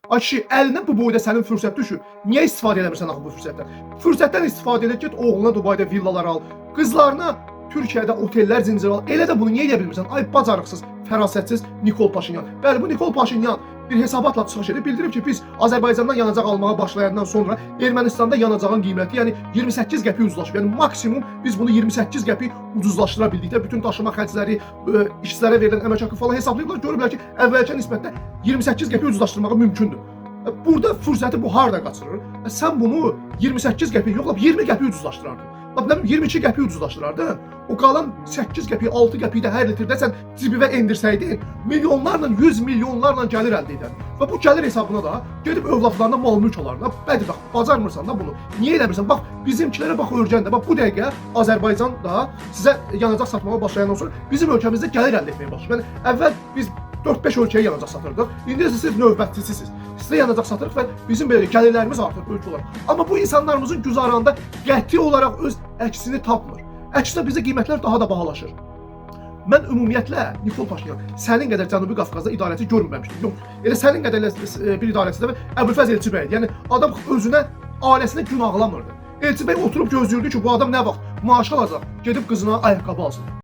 Ay kişi, əlinə bu boyda sənin fürsət düşür. Niyə istifadə eləmirsən axı bu fürsətdən? Fürsətdən istifadə elə, get oğluna Dubayda villalar al, qızlarına Türkiyədə otellər zinciri al. Elə də bunu niyə edə bilmirsən? Ay bacarıqsız, fərasətsiz Nikol Paşinyan. Bəli, bu Nikol Paşinyan bir hesabatla çıxış edib bildirib ki, biz Azərbaycandan yanacaq almağa başlayandan sonra Ermənistanda yanacağın qiyməti, yəni 28 qəpik ucuzlaşıb. Yəni maksimum biz bunu 28 qəpik ucuzlaşdıra bildikdə bütün daşıma xərcləri, işçilərə verilən əmək haqqı falan hesablayıblar, görüblər ki, əvvəlki nisbətdə 28 qəpik ucuzlaşdırmağı mümkündür. Burada fürsəti bu harda qaçırır? Sən bunu 28 qəpik yox, 20 qəpik ucuzlaşdırardın. Bax, 22 qəpik ucuzlaşdırardın. O qalan 8 qəpik, 6 qəpik də hər litrdə sən cibivə endirsəydin, milyonlarla, 100 milyonlarla gəlir əldə edərdin. Və bu gəlir hesabına da gedib övladlarına mal mülk alardın. Bəli, bax, bacarmırsan da bunu. Niyə eləmirsən? Bax, bizimkilərə bax, örgəndə. Bax, bu dəqiqə Azərbaycan da sizə yanacaq satmağa başlayandan sonra bizim ölkəmizdə gəlir əldə etməyə başlayıb. Yəni, əvvəl biz 4-5 ölkəyə yanacaq satırdıq. İndi siz növbətçisiniz. Sizə yanacaq satırıq və bizim belə gəlirlərimiz artır ölkə olaraq. Amma bu insanlarımızın güzaranda qəti olaraq öz əksini tapmır. Əksinə bizə qiymətlər daha da bahalaşır. Mən ümumiyyətlə Nikol Paşinyan sənin qədər Cənubi Qafqazda idarəçi görməmişdim. Yox, elə sənin qədər bir idarəçi də Əbülfəz Elçibəy. Yəni adam özünə, ailəsinə gün ağlamırdı. Elçibəy oturub gözləyirdi ki, bu adam nə vaxt maaş alacaq, gedib qızına ayaqqabı alsın.